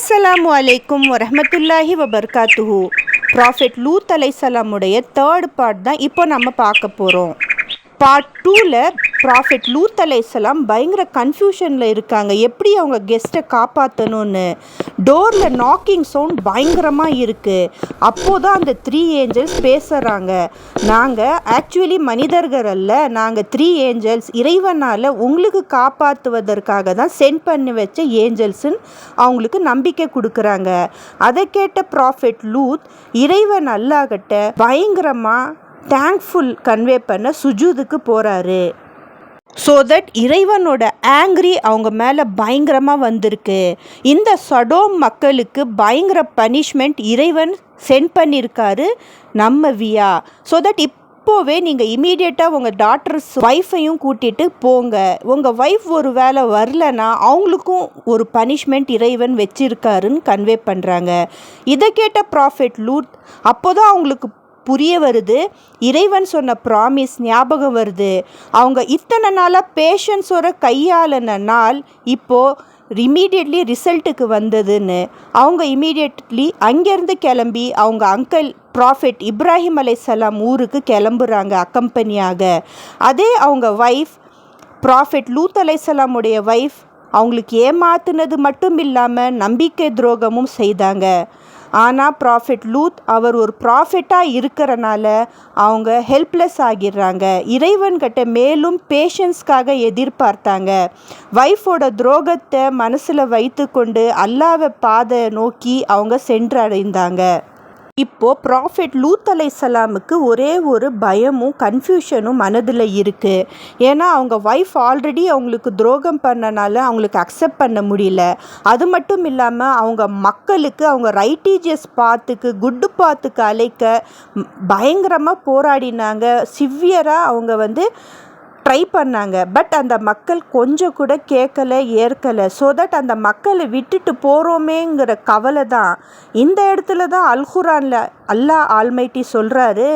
அஸ்ஸலாமு அலைக்கும் வரஹ்மத்துல்லாஹி வபர்காத்துஹு. ப்ராஃபெட் லூத் அலைஹிஸ்ஸலாமுடைய தேர்ட் பார்ட் தான் இப்போ நம்ம பார்க்க போகிறோம். பார்ட் 2ல் ப்ராஃபெட் லூத் அலைஹிஸ்ஸலாம் பயங்கர கன்ஃபியூஷனில் இருக்காங்க, எப்படி அவங்க கெஸ்ட்டை காப்பாற்றணும்னு. டோரில் நாக்கிங் சவுண்ட் பயங்கரமாக இருக்குது. அப்போது தான் அந்த 3 ஏஞ்சல்ஸ் பேசுகிறாங்க. நாங்கள் ஆக்சுவலி மனிதர்கள் அல்ல, நாங்கள் 3 ஏஞ்சல்ஸ், இறைவனால் உங்களுக்கு காப்பாற்றுவதற்காக தான் சென்ட் பண்ணி வச்ச ஏஞ்சல்ஸுன்னு அவங்களுக்கு நம்பிக்கை கொடுக்குறாங்க. அதை கேட்ட ப்ராஃபெட் லூத் இறைவன் அல்லாஹ்கிட்ட பயங்கரமாக தேங்க்ஃபுல் கன்வே பண்ண சுஜூதுக்கு போகிறாரு. ஸோ தட் இறைவனோட ஆங்க்ரி அவங்க மேலே பயங்கரமாக வந்திருக்கு. இந்த சடோம் மக்களுக்கு பயங்கர பனிஷ்மெண்ட் இறைவன் சென்ட் பண்ணியிருக்காரு நம்ம வியா. ஸோ தட் இப்போவே நீங்கள் இமீடியட்டாக உங்கள் டாட்டர்ஸ் ஒய்ஃபையும் கூட்டிகிட்டு போங்க. உங்கள் ஒய்ஃப் ஒரு வேளை வரலன்னா அவங்களுக்கும் ஒரு பனிஷ்மெண்ட் இறைவன் வச்சிருக்காருன்னு கன்வே பண்ணுறாங்க. இதை கேட்ட ப்ராஃபெட் லூத் அப்போ தான் அவங்களுக்கு புரிய வருது, இறைவன் சொன்ன ப்ராமிஸ் ஞாபகம் வருது. அவங்க இத்தனை நாளாக பேஷன்ஸோட கையாளின நாள் இப்போது இமீடியட்லி ரிசல்ட்டுக்கு வந்ததுன்னு அவங்க இமீடியட்லி அங்கேருந்து கிளம்பி அவங்க அங்கிள் ப்ராஃபெட் இப்ராஹிம் அலைஹிஸ்ஸலாம் ஊருக்கு கிளம்புறாங்க அக்கம்பனியாக. அதே அவங்க ஒய்ஃப் ப்ராஃபெட் லூத் அலைஹிஸ்ஸலாமுடைய ஒய்ஃப் அவங்களுக்கு ஏமாத்துனது மட்டும் இல்லாமல் நம்பிக்கை துரோகமும் செய்தாங்க. ஆனால் ப்ராஃபெட் லூத் அவர் ஒரு ப்ராஃபெட்டாக இருக்கிறனால அவங்க ஹெல்ப்லெஸ் ஆகிடுறாங்க. இறைவன்கிட்ட மேலும் பேஷன்ஸ்க்காக எதிர்பார்த்தாங்க. ஒய்ஃபோட துரோகத்தை மனசில் வைத்து கொண்டு அல்லாஹ்வை பாதை நோக்கி அவங்க சென்றடைந்தாங்க. இப்போது ப்ராஃபெட் லூத் அலைஹிஸ்ஸலாமுக்கு ஒரே ஒரு பயமும் கன்ஃபியூஷனும் மனதில் இருக்குது. ஏன்னா அவங்க ஒய்ஃப் ஆல்ரெடி அவங்களுக்கு துரோகம் பண்ணனால அவங்களுக்கு அக்செப்ட் பண்ண முடியல. அது மட்டும் இல்லாமல் அவங்க மக்களுக்கு அவங்க ரைட்டீஜியஸ் பாத்துக்கு குட்டு பாத்துக்கு அழைக்க பயங்கரமாக போராடினாங்க. சிவியராக அவங்க ட்ரை பண்ணாங்க. பட் அந்த மக்கள் கொஞ்சம் கூட கேட்கலை, ஏற்கலை. ஸோ தட் அந்த மக்களை விட்டுட்டு போகிறோமேங்கிற கவலை தான். இந்த இடத்துல தான் அல்குரானில் அல்லாஹ் ஆல்மைட்டி சொல்கிறாரு,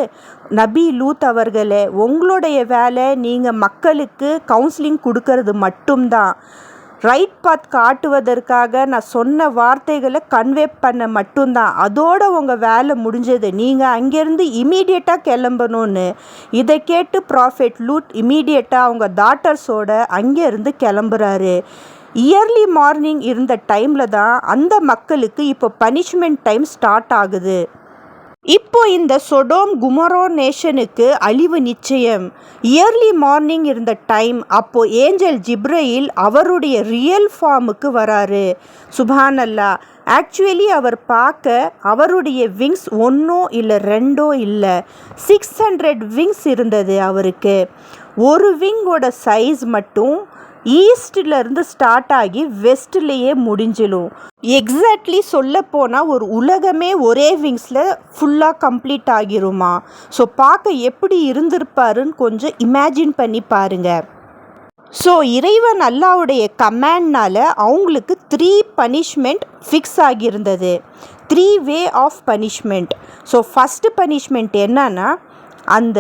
நபி லூத் அவர்களே, உங்களுடைய வேலை நீங்கள் மக்களுக்கு கவுன்சிலிங் கொடுக்கறது மட்டும்தான். ரைட் பாத் காட்டுவதற்காக நான் சொன்ன வார்த்தைகளை கன்வே பண்ண மட்டும்தான். அதோடு உங்கள் வேலை முடிஞ்சது, நீங்கள் அங்கேருந்து இமீடியட்டாக கிளம்பணும்னு. இதை கேட்டு ப்ராஃபெட் லூத் இமீடியட்டாக அவங்க டாட்டர்ஸோட அங்கேருந்து கிளம்புறாரு. இயர்லி மார்னிங் இருந்த டைமில் தான் அந்த மக்களுக்கு இப்போ பனிஷ்மெண்ட் டைம் ஸ்டார்ட் ஆகுது. இப்போ இந்த சொடோம் குமரோ நேஷனுக்கு அழிவு நிச்சயம். இயர்லி மார்னிங் இருந்த டைம் அப்போ ஏஞ்சல் ஜிப்ரயில் அவருடைய ரியல் ஃபார்முக்கு வராரு. சுப்ஹானல்லாஹ். ஆக்சுவலி அவர் பார்க்க அவருடைய விங்ஸ் 1 இல்லை 2 இல்லை 600 விங்ஸ் இருந்தது அவருக்கு. ஒரு விங்கோட சைஸ் மட்டும் ஈஸ்டிலேருந்து ஸ்டார்ட் ஆகி வெஸ்ட்லேயே முடிஞ்சிடும். எக்ஸாக்ட்லி சொல்ல போனால் ஒரு உலகமே ஒரே விங்ஸில் ஃபுல்லாக கம்ப்ளீட் ஆகிருமா. ஸோ பார்க்க எப்படி இருந்திருப்பாருன்னு கொஞ்சம் இமேஜின் பண்ணி பாருங்கள். ஸோ இறைவன் அல்லாஹ்வுடைய கமாண்ட்னால் அவங்களுக்கு 3 பனிஷ்மெண்ட் ஃபிக்ஸ் ஆகியிருந்தது. 3 way of punishment. So first punishment என்னன்னா அந்த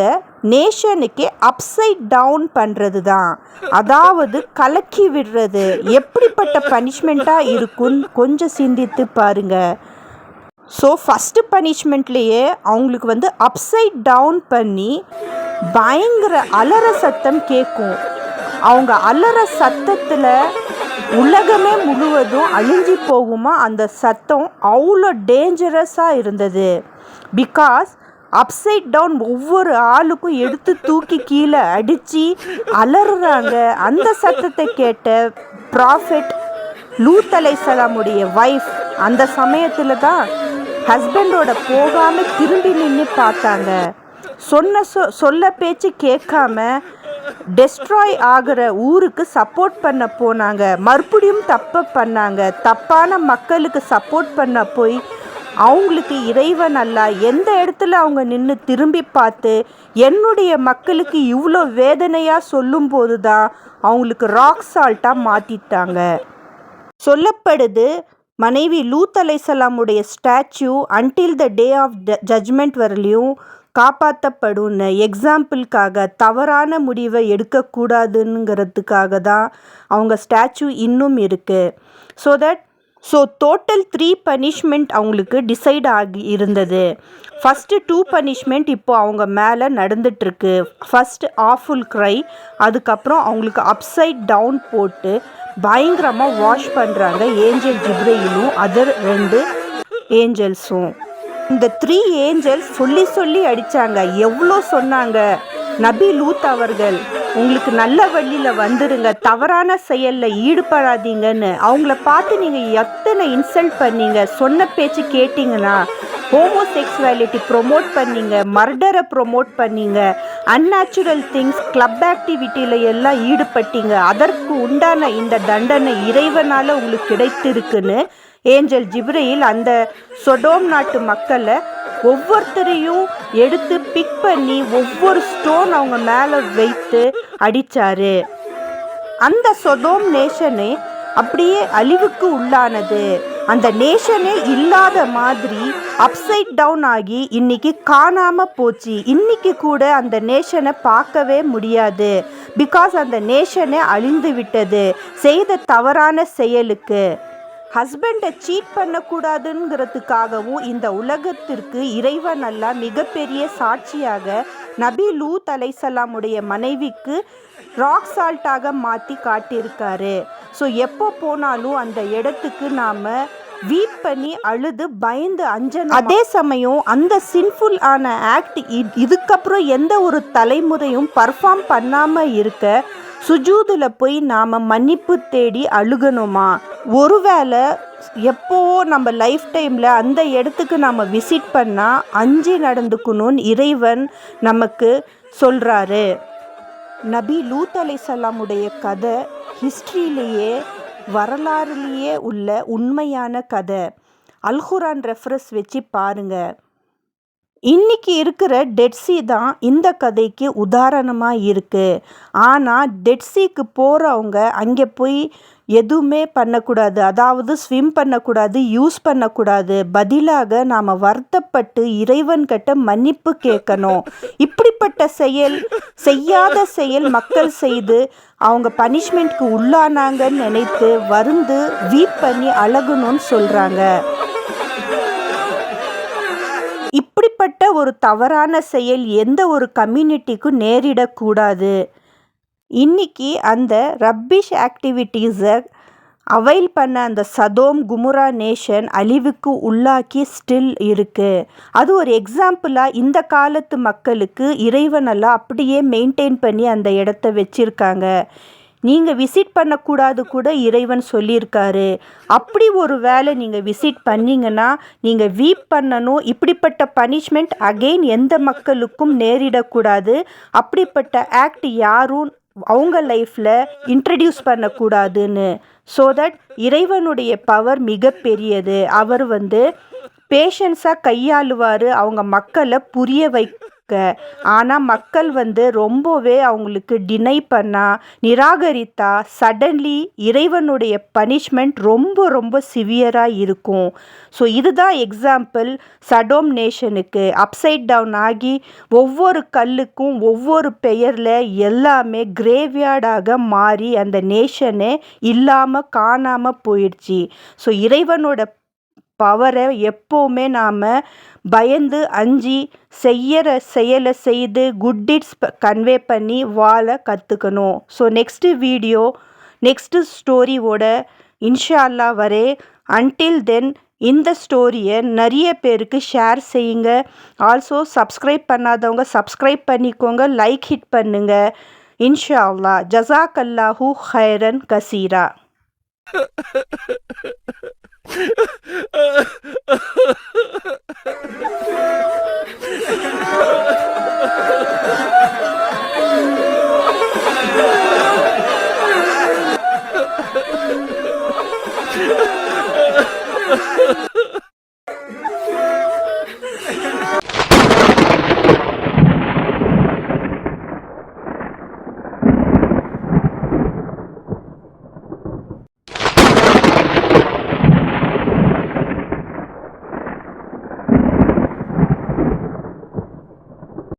நேஷனுக்கே அப்சைட் டவுன் பண்ணுறது தான். அதாவது கலக்கி விடுறது. எப்படிப்பட்ட பனிஷ்மெண்ட்டாக இருக்குன்னு கொஞ்சம் சிந்தித்து பாருங்கள். ஸோ ஃபஸ்ட்டு பனிஷ்மெண்ட்லேயே அவங்களுக்கு அப்சைட் டவுன் பண்ணி பயங்கர அலற சத்தம் கேட்கும். அவங்க அலற சத்தத்தில் உலகமே முழுவதும் அழிஞ்சி போகுமா. அந்த சத்தம் அவ்வளோ டேஞ்சரஸாக இருந்தது. பிகாஸ் அப்சைட் டவுன் ஒவ்வொரு ஆளுக்கும் எடுத்து தூக்கி கீழே அடித்து அலறுறாங்க. அந்த சத்தத்தை கேட்ட ப்ராஃபெட் லூத் அலைஹிஸ்ஸலாமுடைய ஒய்ஃப் அந்த சமயத்தில் தான் ஹஸ்பண்டோட போகாமல் திரும்பி நின்று பார்த்தாங்க. சொல்ல பேச்சு கேட்காம டெஸ்ட்ராய் ஆகிற ஊருக்கு சப்போர்ட் பண்ண போனாங்க. மறுபடியும் தப்பு பண்ணாங்க. தப்பான மக்களுக்கு சப்போர்ட் பண்ண போய் அவங்களுக்கு இறைவன் அல்லாஹ் எந்த இடத்துல அவங்க நின்று திரும்பி பார்த்து என்னுடைய மக்களுக்கு இவ்வளோ வேதனையாக சொல்லும்போது தான் அவங்களுக்கு ராக் சால்ட்டாக மாற்றிட்டாங்க. சொல்லப்படுது, மனைவி லூத் அலைஹிஸ்ஸலாமுடைய statue until the day of judgment வரலையும் காப்பாற்றப்படும்னு. எக்ஸாம்பிளுக்காக தவறான முடிவை எடுக்கக்கூடாதுங்கிறதுக்காக தான் அவங்க ஸ்டாச்சு இன்னும் இருக்குது. So that so total 3 punishment அவங்களுக்கு டிசைட் ஆகி இருந்தது. ஃபஸ்ட்டு 2 பனிஷ்மெண்ட் இப்போ அவங்க மேலே நடந்துட்டுருக்கு. ஃபஸ்ட்டு ஆஃபுல் க்ரை, அதுக்கப்புறம் அவங்களுக்கு அப்சைட் டவுன் போட்டு பயங்கரமாக வாஷ் பண்ணுறாங்க ஏஞ்சல் ஜிப்ரையிலும் அதர் 2 ஏஞ்சல்ஸும். இந்த 3 ஏஞ்சல்ஸ் சொல்லி சொல்லி அடித்தாங்க. எவ்வளோ சொன்னாங்க, நபி லூத் அவர்கள் உங்களுக்கு நல்ல வழியில் வந்துடுங்க, தவறான செயலில் ஈடுபடாதீங்கன்னு. அவங்கள பார்த்து நீங்கள் எத்தனை இன்சல்ட் பண்ணீங்க, சொன்ன பேச்சு கேட்டிங்கன்னா. ஹோமோசெக்சுவாலிட்டி ப்ரொமோட் பண்ணீங்க, மர்டரை ப்ரொமோட் பண்ணீங்க, அன்நேச்சுரல் திங்ஸ் கிளப் ஆக்டிவிட்டியில் எல்லாம் ஈடுபட்டீங்க. அதற்கு உண்டான இந்த தண்டனை இறைவனால் உங்களுக்கு கிடைத்திருக்குன்னு ஏஞ்சல் ஜிப்ரையில் அந்த சொடோம் நாட்டு மக்களை ஒவ்வொருத்தரையும் எடுத்து பிக் பண்ணி ஒவ்வொரு ஸ்டோன் அவங்க மேலே வைத்து அடித்தார். அந்த சொடோம் நேஷனே அப்படியே அழிவுக்கு உள்ளானது. அந்த நேஷனே இல்லாத மாதிரி அப்சைட் டவுன் ஆகி இன்னைக்கு காணாமல் போச்சு. இன்னைக்கு கூட அந்த நேஷனை பார்க்கவே முடியாது. பிகாஸ் அந்த நேஷனே அழிந்து விட்டது செய்த தவறான செயலுக்கு. ஹஸ்பண்டை சீட் பண்ணக்கூடாதுங்கிறதுக்காகவும் இந்த உலகத்திற்கு இறைவன் அல்லாஹ் மிகப்பெரிய சாட்சியாக நபி லூத் அலைஹிஸ்ஸலாமுடைய மனைவிக்கு ராக் சால்ட்டாக மாற்றி காட்டியிருக்காரு. ஸோ எப்போ போனாலும் அந்த இடத்துக்கு நாம் வீப் பண்ணி அழுது பயந்து அஞ்சணும். அதே சமயம் அந்த சின்ஃபுல் ஆன ஆக்ட் இதுக்கப்புறம் எந்த ஒரு தலைமுறையும் பர்ஃபார்ம் பண்ணாமல் இருக்க சுஜூதில் போய் நாம் மன்னிப்பு தேடி அழுகணுமா? ஒருவேளை எப்போவோ நம்ம லைஃப் டைமில் அந்த இடத்துக்கு நம்ம விசிட் பண்ணால் அஞ்சு நடந்துக்கணும்னு இறைவன் நமக்கு சொல்கிறாரு. நபி லூத் அலைஹிஸ்ஸலாமுடைய கதை ஹிஸ்ட்ரியிலேயே வரலாறுலேயே உள்ள உண்மையான கதை. அல்குரான் ரெஃபரன்ஸ் வச்சு பாருங்கள். இன்றைக்கி இருக்கிற டெட்சி தான் இந்த கதைக்கு உதாரணமாக இருக்குது. ஆனால் டெட்சிக்கு போகிறவங்க அங்கே போய் எதுவுமே பண்ணக்கூடாது, அதாவது ஸ்விம் பண்ணக்கூடாது, யூஸ் பண்ணக்கூடாது. பதிலாக நாம் வருத்தப்பட்டு இறைவன்கிட்ட மன்னிப்பு கேட்கணும். இப்படிப்பட்ட செய்யாத செயல் மக்கள் செய்து அவங்க பனிஷ்மெண்ட்க்கு உள்ளானாங்கன்னு நினைத்து வருந்து வீப் பண்ணி அழகணும்னு சொல்கிறாங்க. இப்படிப்பட்ட ஒரு தவறான செயல் எந்த ஒரு கம்யூனிட்டிக்கும் நேரிடக்கூடாது. இன்னைக்கு அந்த ரப்பிஷ் ஆக்டிவிட்டீஸை அவைல் பண்ண அந்த சதோம் குமுரா நேஷன் அழிவுக்கு உள்ளாக்கி ஸ்டில் இருக்குது. அது ஒரு எக்ஸாம்பிளாக இந்த காலத்து மக்களுக்கு இறைவனெல்லாம் அப்படியே மெயின்டைன் பண்ணி அந்த இடத்த வச்சுருக்காங்க. நீங்கள் விசிட் பண்ணக்கூடாது கூட இறைவன் சொல்லியிருக்காரு. அப்படி ஒரு வேளை நீங்கள் விசிட் பண்ணிங்கன்னா நீங்கள் வீப் பண்ணணும். இப்படிப்பட்ட பனிஷ்மெண்ட் அகெயின் எந்த மக்களுக்கும் நேரிடக்கூடாது. அப்படிப்பட்ட ஆக்ட் யாரும் அவங்க லைஃப்பில் இன்ட்ரடியூஸ் பண்ணக்கூடாதுன்னு. ஸோ தட் இறைவனுடைய பவர் மிக பெரியது. அவர் பேஷன்ஸாக கையாளுவார் அவங்க மக்களை புரிய வைக்க. ஆனால் மக்கள் ரொம்பவே அவங்களுக்கு டினை பண்ணா நிராகரித்தா சடன்லி இறைவனுடைய பனிஷ்மெண்ட் ரொம்ப ரொம்ப சிவியராக இருக்கும். ஸோ இதுதான் எக்ஸாம்பிள் சடோம் நேஷனுக்கு. அப்சைட் டவுன் ஆகி ஒவ்வொரு கல்லுக்கும் ஒவ்வொரு பெயரில் எல்லாமே கிரேவ்யார்டாக மாறி அந்த நேஷனே இல்லாமல் காணாமல் போயிடுச்சு. ஸோ இறைவனோட பவரை எப்போவுமே நாம் பயந்து அஞ்சி செய்கிற செயலை செய்து குட் டிட்ஸ் கன்வே பண்ணி வாழ கற்றுக்கணும். ஸோ நெக்ஸ்ட்டு ஸ்டோரியோட இன்ஷா அல்லாஹ் வரே. அன்டில் தென் இந்த ஸ்டோரியை நிறைய பேருக்கு ஷேர் செய்யுங்க. ஆல்சோ சப்ஸ்கிரைப் பண்ணாதவங்க சப்ஸ்கிரைப் பண்ணிக்கோங்க, லைக் ஹிட் பண்ணுங்கள். இன்ஷா அல்லாஹ். ஜஸாக் அல்லாஹு ஹைரன் கசீரா.